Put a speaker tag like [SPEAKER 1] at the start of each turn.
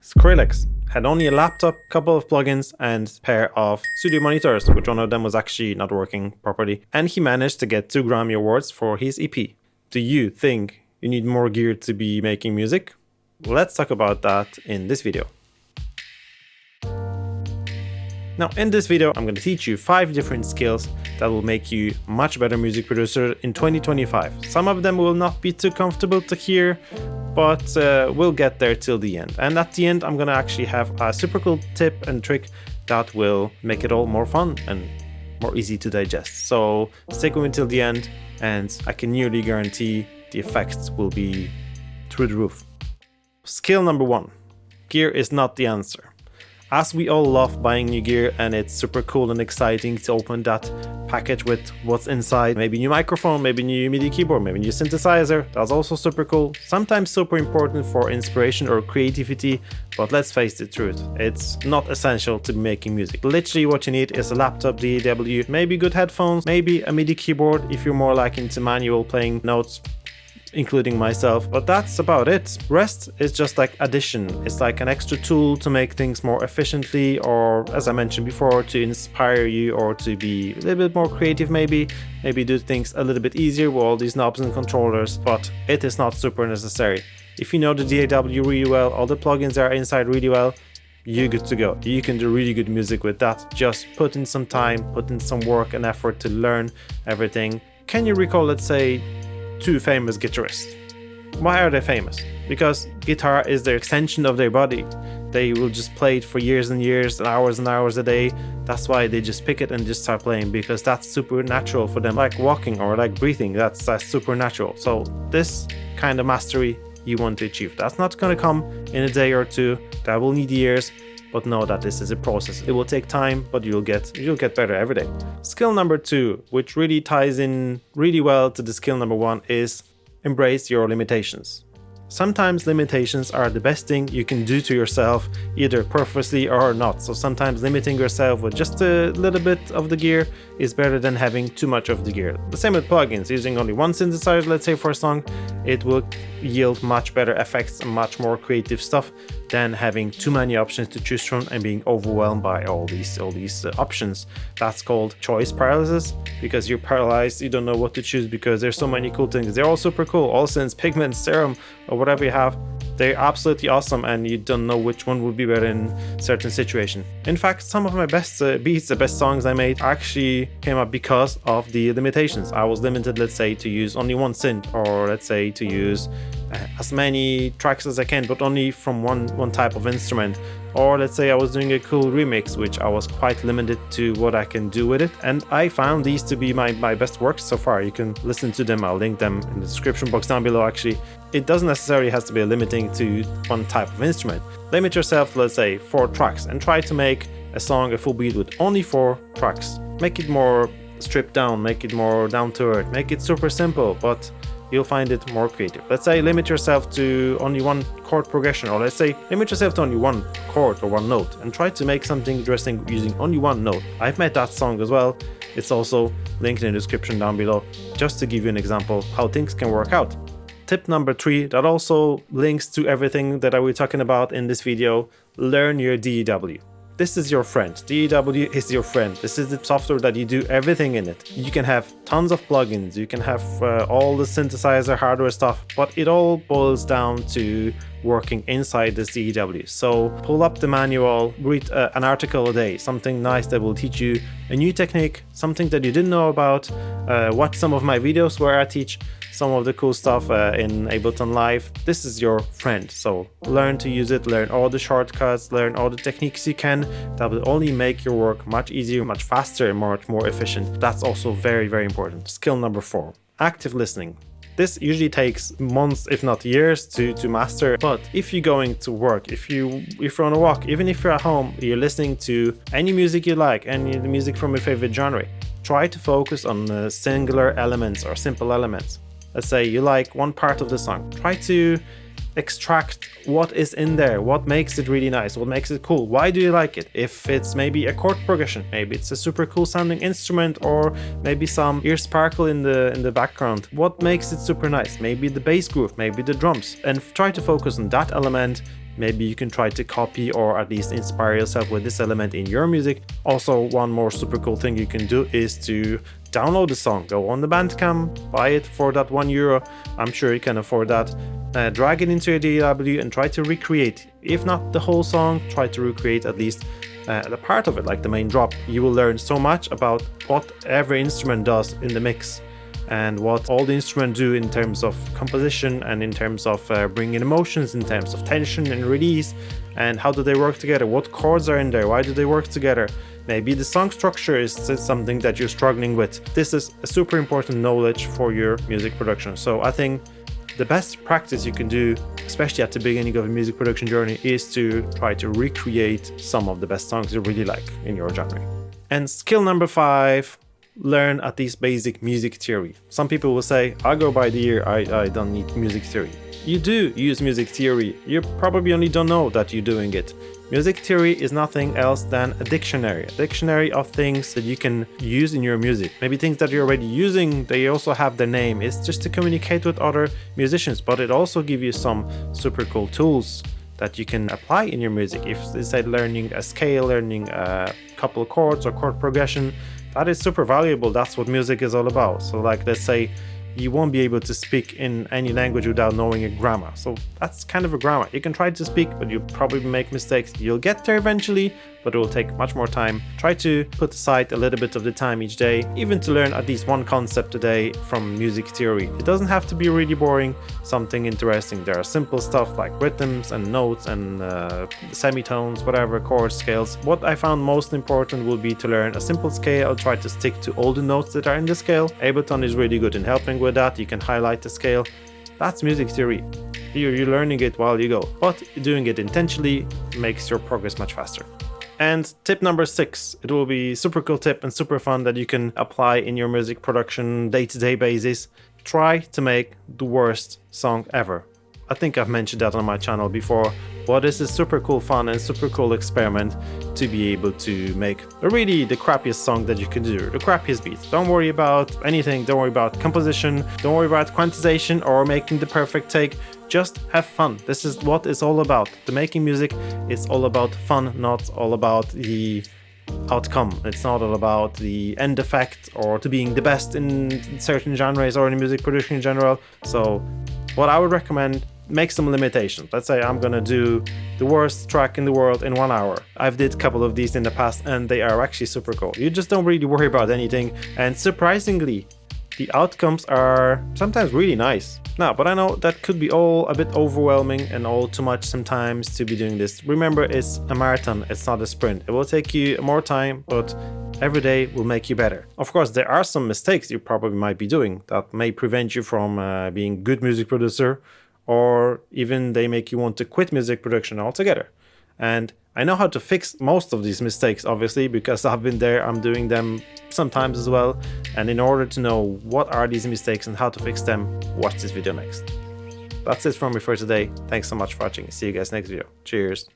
[SPEAKER 1] Skrillex had only a laptop, couple of plugins, and pair of studio monitors, which one of them was actually not working properly, and he managed to get 2 Grammy Awards for his EP. Do you think you need more gear to be making music? Let's talk about that in this video. Now, in this video, I'm going to teach you 5 different skills that will make you a much better music producer in 2025. Some of them will not be too comfortable to hear, but we'll get there till the end. And at the end, I'm going to actually have a super cool tip and trick that will make it all more fun and more easy to digest. So stick with me till the end, and I can nearly guarantee the effects will be through the roof. Skill number 1. Gear is not the answer. As we all love buying new gear, and it's super cool and exciting to open that package with what's inside, maybe new microphone, maybe new MIDI keyboard, maybe new synthesizer, that's also super cool, sometimes super important for inspiration or creativity, but let's face the truth, it's not essential to be making music. Literally what you need is a laptop, DAW, maybe good headphones, maybe a MIDI keyboard if you're more like into manual playing notes, including myself, but that's about it. Rest is just like addition. It's like an extra tool to make things more efficiently, or as I mentioned before, to inspire you or to be a little bit more creative, maybe do things a little bit easier with all these knobs and controllers, but it is not super necessary. If you know the DAW really well, all the plugins are inside really well, you're good to go. You can do really good music with that. Just put in some time, put in some work and effort to learn everything. Can you recall, let's say, 2 famous guitarists? Why are they famous? Because guitar is their extension of their body. They will just play it for years and years and hours a day. That's why they just pick it and just start playing, because that's super natural for them. Like walking or like breathing, that's super natural. So this kind of mastery you want to achieve. That's not going to come in a day or 2. That will need years. But know that this is a process. It will take time, but you'll get better every day. Skill number 2, which really ties in really well to the skill number 1, is embrace your limitations. Sometimes limitations are the best thing you can do to yourself, either purposely or not. So sometimes limiting yourself with just a little bit of the gear is better than having too much of the gear. The same with plugins. Using only one synthesizer, let's say, for a song, it will yield much better effects and much more creative stuff than having too many options to choose from and being overwhelmed by all these options. That's called choice paralysis, because you're paralyzed, you don't know what to choose because there's so many cool things. They're all super cool. All synths, Pigment, Serum, or whatever you have, they're absolutely awesome, and you don't know which one would be better in certain situation. In fact, some of my best beats, the best songs I made, actually came up because of the limitations. I was limited, let's say, to use only one synth, or let's say to use as many tracks as I can, but only from one type of instrument. Or let's say I was doing a cool remix, which I was quite limited to what I can do with it. And I found these to be my best works so far. You can listen to them, I'll link them in the description box down below actually. It doesn't necessarily have to be limiting to one type of instrument. Limit yourself to, let's say, 4 tracks and try to make a song, a full beat with only 4 tracks. Make it more stripped down, make it more down to earth, make it super simple, but you'll find it more creative. Let's say limit yourself to only 1 chord progression, or let's say limit yourself to only 1 chord or 1 note and try to make something interesting using only 1 note. I've made that song as well. It's also linked in the description down below, just to give you an example how things can work out. Tip number 3, that also links to everything that I will be talking about in this video: learn your DAW. This is your friend. DAW is your friend. This is the software that you do everything in it. You can have tons of plugins, you can have all the synthesizer hardware stuff, but it all boils down to working inside this DAW. So pull up the manual, read an article a day, something nice that will teach you a new technique, something that you didn't know about. Watch some of my videos where I teach some of the cool stuff in Ableton Live. This is your friend, so learn to use it, learn all the shortcuts, learn all the techniques you can. That will only make your work much easier, much faster, and much more efficient. That's also very, very important. Skill number 4, active listening. This usually takes months, if not years, to master. But if you're going to work, if you're on a walk, even if you're at home, you're listening to any music you like, any music from your favorite genre, try to focus on singular elements or simple elements. Let's say you like one part of the song. Try to extract what is in there, what makes it really nice, what makes it cool, why do you like it. If it's maybe a chord progression, maybe it's a super cool sounding instrument, or maybe some ear sparkle in the background, what makes it super nice, maybe the bass groove, maybe the drums, and try to focus on that element maybe you can try to copy or at least inspire yourself with this element in your music. Also, one more super cool thing you can do is to download the song. Go on the Bandcamp, buy it for that €1. I'm sure you can afford that. Drag it into your DAW and try to recreate, if not the whole song, try to recreate at least the part of it, like the main drop. You will learn so much about what every instrument does in the mix and what all the instruments do in terms of composition and in terms of bringing emotions, in terms of tension and release, and how do they work together, what chords are in there, why do they work together. Maybe the song structure is something that you're struggling with. This is a super important knowledge for your music production. So I think the best practice you can do, especially at the beginning of a music production journey, is to try to recreate some of the best songs you really like in your genre. And skill number 5, learn at least basic music theory. Some people will say, I go by the ear, I don't need music theory. You do use music theory, you probably only don't know that you're doing it. Music theory is nothing else than a dictionary of things that you can use in your music. Maybe things that you're already using, they also have their name. It's just to communicate with other musicians, but it also gives you some super cool tools that you can apply in your music. If they say learning a scale, learning a couple of chords or chord progression, that is super valuable. That's what music is all about. So like, let's say you won't be able to speak in any language without knowing a grammar. So that's kind of a grammar. You can try to speak, but you'll probably make mistakes. You'll get there eventually, but it will take much more time. Try to put aside a little bit of the time each day, even to learn at least one concept a day from music theory. It doesn't have to be really boring, something interesting. There are simple stuff like rhythms and notes and semitones, whatever, chords, scales. What I found most important will be to learn a simple scale. I'll try to stick to all the notes that are in the scale. Ableton is really good in helping with that. You can highlight the scale. That's music theory. You're learning it while you go, but doing it intentionally makes your progress much faster. And tip number 6, it will be super cool tip and super fun that you can apply in your music production day-to-day basis. Try to make the worst song ever. I think I've mentioned that on my channel before, but this is super cool fun and super cool experiment to be able to make really the crappiest song that you can do, the crappiest beat. Don't worry about anything, don't worry about composition, don't worry about quantization or making the perfect take. Just have fun. This is what it's all about. The making music is all about fun, not all about the outcome. It's not all about the end effect or to being the best in certain genres or in music production in general. So what I would recommend, make some limitations. Let's say I'm gonna do the worst track in the world in 1 hour. I've did a couple of these in the past and they are actually super cool. You just don't really worry about anything, and surprisingly the outcomes are sometimes really nice. Now, but I know that could be all a bit overwhelming and all too much sometimes to be doing this. Remember, it's a marathon, it's not a sprint. It will take you more time, but every day will make you better. Of course, there are some mistakes you probably might be doing that may prevent you from being a good music producer, or even they make you want to quit music production altogether. And I know how to fix most of these mistakes, obviously, because I've been there, I'm doing them sometimes as well. And in order to know what are these mistakes and how to fix them, watch this video next. That's it from me for today. Thanks so much for watching. See you guys next video. Cheers.